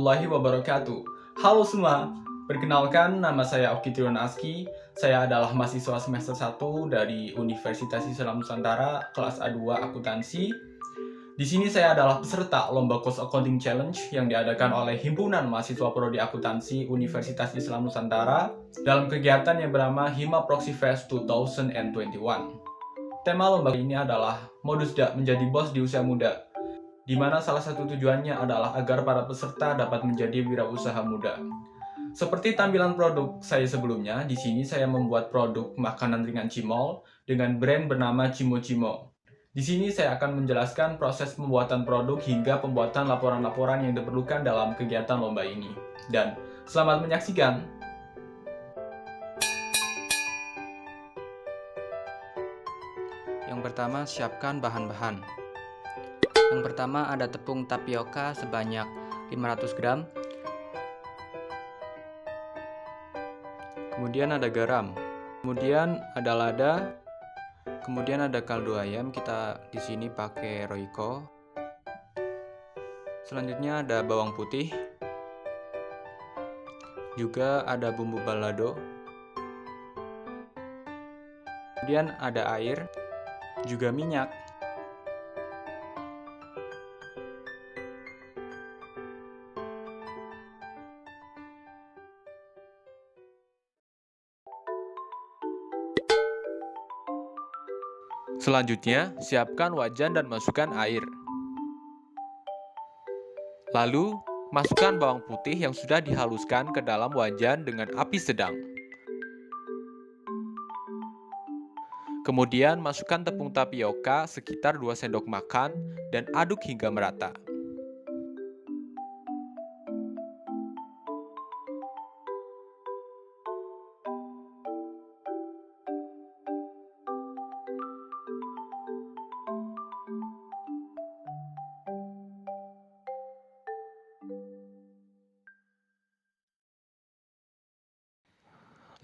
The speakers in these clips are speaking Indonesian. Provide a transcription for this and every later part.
warahmatullahi wabarakatuh. Halo semua, perkenalkan nama saya Oki Triwan Aski. Saya adalah mahasiswa semester 1 dari Universitas Islam Nusantara, kelas A2 Akuntansi. Di sini saya adalah peserta Lomba Cost Accounting Challenge yang diadakan oleh Himpunan Mahasiswa Prodi Akuntansi Universitas Islam Nusantara dalam kegiatan yang bernama Hima Proxy Fest 2021. Tema lomba ini adalah modus menjadi bos di usia muda, di mana salah satu tujuannya adalah agar para peserta dapat menjadi wirausaha muda. Seperti tampilan produk saya sebelumnya, di sini saya membuat produk makanan ringan cimol dengan brand bernama Cimo Cimo. Di sini saya akan menjelaskan proses pembuatan produk hingga pembuatan laporan-laporan yang diperlukan dalam kegiatan lomba ini. Dan selamat menyaksikan! Yang pertama, siapkan bahan-bahan. Yang pertama ada tepung tapioka sebanyak 500 gram. Kemudian ada garam. Kemudian ada lada. Kemudian ada kaldu ayam, kita di sini pakai Royco. Selanjutnya ada bawang putih. Juga ada bumbu balado. Kemudian ada air, juga minyak. Selanjutnya, siapkan wajan dan masukkan air. Lalu, masukkan bawang putih yang sudah dihaluskan ke dalam wajan dengan api sedang. Kemudian, masukkan tepung tapioka sekitar 2 sendok makan dan aduk hingga merata.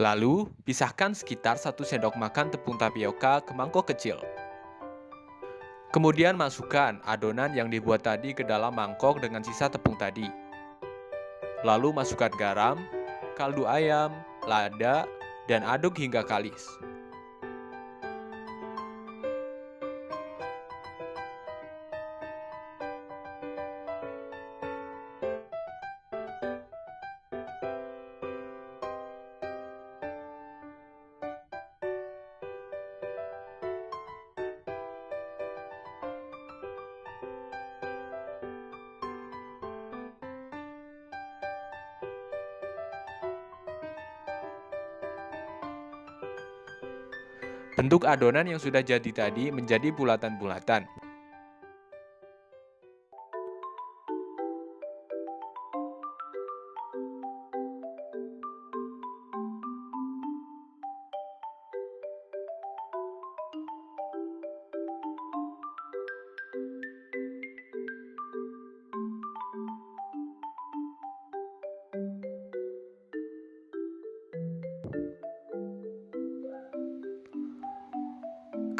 Lalu, pisahkan sekitar 1 sendok makan tepung tapioka ke mangkok kecil. Kemudian masukkan adonan yang dibuat tadi ke dalam mangkok dengan sisa tepung tadi. Lalu masukkan garam, kaldu ayam, lada, dan aduk hingga kalis. Bentuk adonan yang sudah jadi tadi menjadi bulatan-bulatan.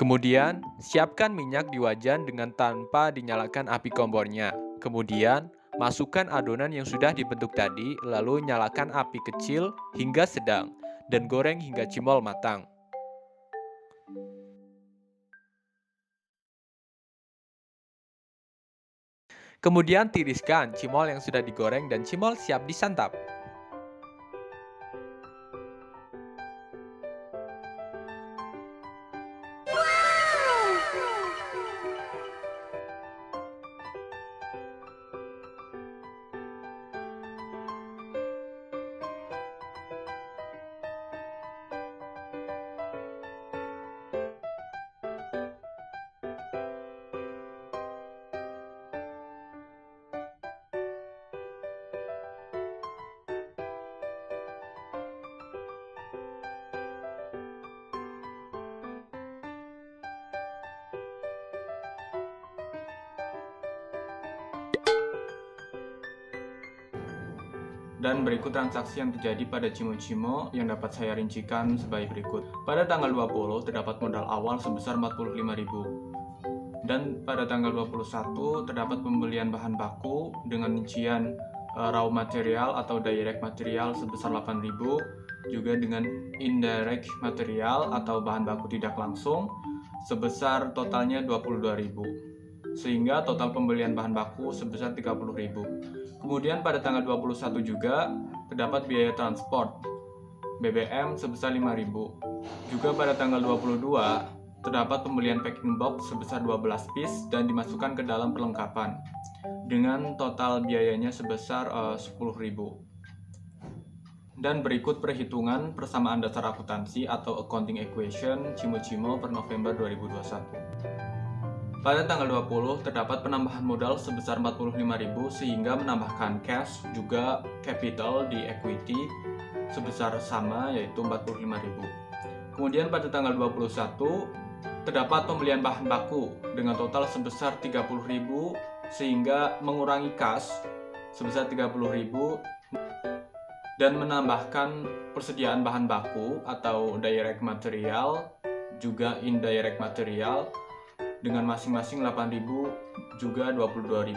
Kemudian, siapkan minyak di wajan dengan tanpa dinyalakan api kompornya. Kemudian, masukkan adonan yang sudah dibentuk tadi, lalu nyalakan api kecil hingga sedang, dan goreng hingga cimol matang. Kemudian tiriskan cimol yang sudah digoreng dan cimol siap disantap. Dan berikut transaksi yang terjadi pada Cimo Cimo yang dapat saya rincikan sebagai berikut. Pada tanggal 20 terdapat modal awal sebesar 45.000. Dan pada tanggal 21 terdapat pembelian bahan baku dengan rincian raw material atau direct material sebesar 8.000, juga dengan indirect material atau bahan baku tidak langsung sebesar totalnya 22.000, sehingga total pembelian bahan baku sebesar 30.000. Kemudian pada tanggal 21 juga terdapat biaya transport BBM sebesar 5.000. Juga pada tanggal 22 terdapat pembelian packing box sebesar 12 piece dan dimasukkan ke dalam perlengkapan dengan total biayanya sebesar 10.000. Dan berikut perhitungan persamaan dasar akuntansi atau accounting equation Cimo-Cimo per November 2021. Pada tanggal 20 terdapat penambahan modal sebesar 45.000 sehingga menambahkan cash juga capital di equity sebesar sama yaitu 45.000. Kemudian pada tanggal 21 terdapat pembelian bahan baku dengan total sebesar 30.000 sehingga mengurangi cash sebesar 30.000 dan menambahkan persediaan bahan baku atau direct material juga indirect material dengan masing-masing 8.000 juga 22.000.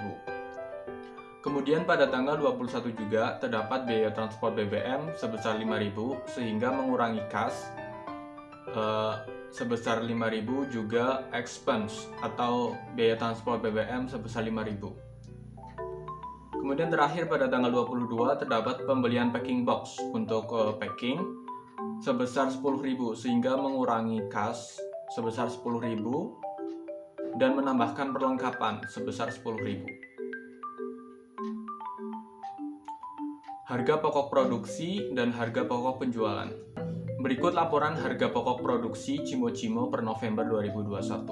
Kemudian pada tanggal 21 juga terdapat biaya transport BBM sebesar 5.000 sehingga mengurangi kas sebesar 5.000 juga expense atau biaya transport BBM sebesar 5.000. Kemudian terakhir pada tanggal 22 terdapat pembelian packing box untuk packing sebesar 10.000 sehingga mengurangi kas sebesar 10.000 dan menambahkan perlengkapan sebesar 10.000. Harga pokok produksi dan harga pokok penjualan. Berikut laporan harga pokok produksi Cimo-Cimo per November 2021.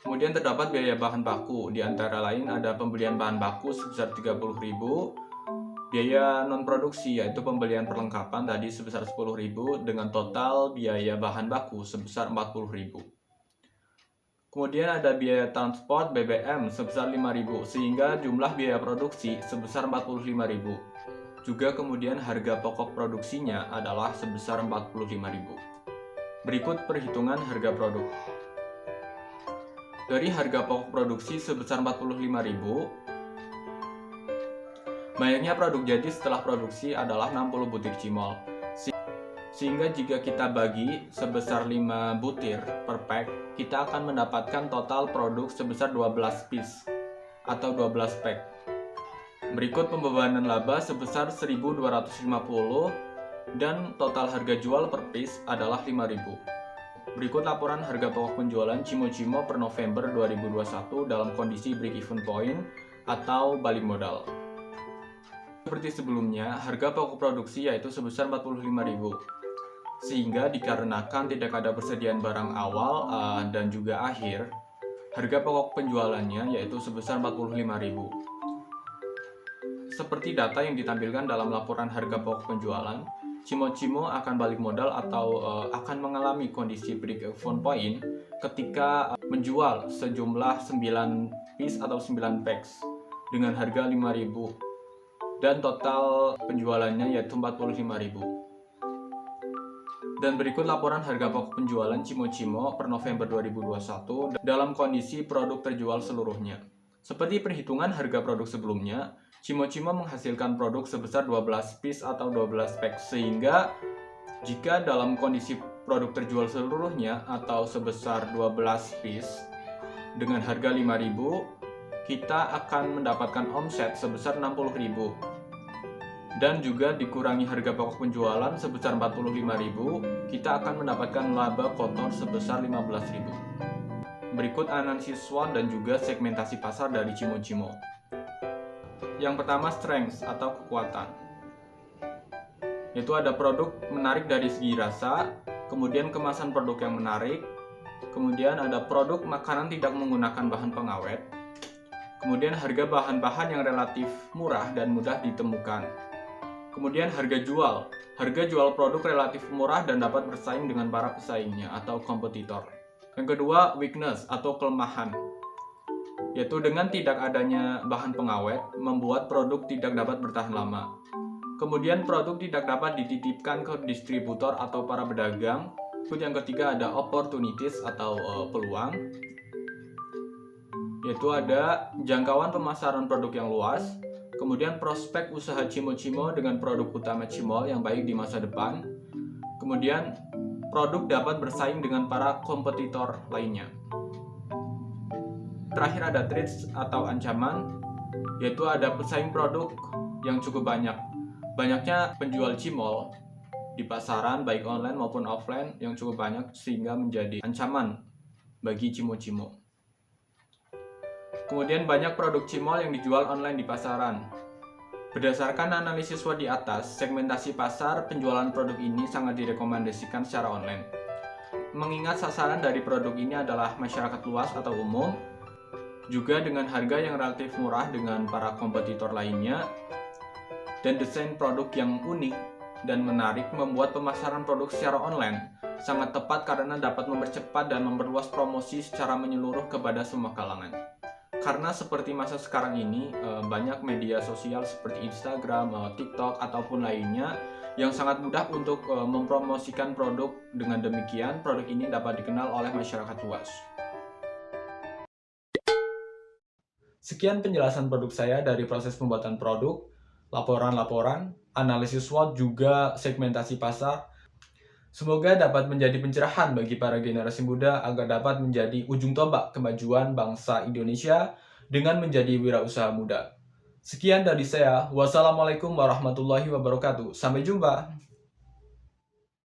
Kemudian terdapat biaya bahan baku, di antara lain ada pembelian bahan baku sebesar 30.000, biaya non-produksi yaitu pembelian perlengkapan tadi sebesar 10.000 dengan total biaya bahan baku sebesar 40.000. Kemudian ada biaya transport BBM sebesar 5.000 sehingga jumlah biaya produksi sebesar 45.000. Juga kemudian harga pokok produksinya adalah sebesar 45.000. Berikut perhitungan harga produk. Dari harga pokok produksi sebesar 45.000, banyaknya produk jadi setelah produksi adalah 60 butir cimol. Sehingga jika kita bagi sebesar 5 butir per pack, kita akan mendapatkan total produk sebesar 12 piece atau 12 pack. Berikut pembebanan laba sebesar 1.250 dan total harga jual per piece adalah 5.000. Berikut laporan harga pokok penjualan Cimo-Cimo per November 2021 dalam kondisi break-even point atau balik modal. Seperti sebelumnya, harga pokok produksi yaitu sebesar 45.000. Sehingga dikarenakan tidak ada persediaan barang awal dan juga akhir, harga pokok penjualannya yaitu sebesar 45.000. Seperti data yang ditampilkan dalam laporan harga pokok penjualan, Cimo-Cimo akan balik modal atau akan mengalami kondisi break-even point ketika menjual sejumlah 9 piece atau 9 packs dengan harga 5.000 dan total penjualannya yaitu 45.000. Dan berikut laporan harga pokok penjualan Cimo-Cimo per November 2021 dalam kondisi produk terjual seluruhnya. Seperti perhitungan harga produk sebelumnya, Cimo-Cimo menghasilkan produk sebesar 12 piece atau 12 pack, sehingga jika dalam kondisi produk terjual seluruhnya atau sebesar 12 piece dengan harga 5.000, kita akan mendapatkan omset sebesar 60.000. Dan juga dikurangi harga pokok penjualan sebesar 45.000, kita akan mendapatkan laba kotor sebesar 15.000. Berikut analisis SWOT dan juga segmentasi pasar dari Cimo-Cimo. Yang pertama, strength atau kekuatan. Yaitu ada produk menarik dari segi rasa, kemudian kemasan produk yang menarik, kemudian ada produk makanan tidak menggunakan bahan pengawet, kemudian harga bahan-bahan yang relatif murah dan mudah ditemukan. Kemudian harga jual produk relatif murah dan dapat bersaing dengan para pesaingnya atau kompetitor. Yang kedua, weakness atau kelemahan, yaitu dengan tidak adanya bahan pengawet membuat produk tidak dapat bertahan lama. Kemudian produk tidak dapat dititipkan ke distributor atau para pedagang. Yang ketiga ada opportunities atau peluang. yaitu ada jangkauan pemasaran produk yang luas, kemudian prospek usaha Cimo-Cimo dengan produk utama Cimol yang baik di masa depan, kemudian produk dapat bersaing dengan para kompetitor lainnya. Terakhir ada threats atau ancaman, yaitu ada pesaing produk yang cukup banyak. Banyaknya penjual Cimol di pasaran baik online maupun offline yang cukup banyak sehingga menjadi ancaman bagi Cimo-Cimo. Kemudian banyak produk Cimol yang dijual online di pasaran. Berdasarkan analisis SWOT di atas, segmentasi pasar penjualan produk ini sangat direkomendasikan secara online. Mengingat sasaran dari produk ini adalah masyarakat luas atau umum, juga dengan harga yang relatif murah dengan para kompetitor lainnya, dan desain produk yang unik dan menarik membuat pemasaran produk secara online sangat tepat karena dapat mempercepat dan memperluas promosi secara menyeluruh kepada semua kalangan. Karena seperti masa sekarang ini, banyak media sosial seperti Instagram, TikTok, ataupun lainnya yang sangat mudah untuk mempromosikan produk. Dengan demikian, produk ini dapat dikenal oleh masyarakat luas. Sekian penjelasan produk saya dari proses pembuatan produk, laporan-laporan, analisis SWOT, juga segmentasi pasar. Semoga dapat menjadi pencerahan bagi para generasi muda agar dapat menjadi ujung tombak kemajuan bangsa Indonesia dengan menjadi wirausaha muda. Sekian dari saya. Wassalamualaikum warahmatullahi wabarakatuh. Sampai jumpa.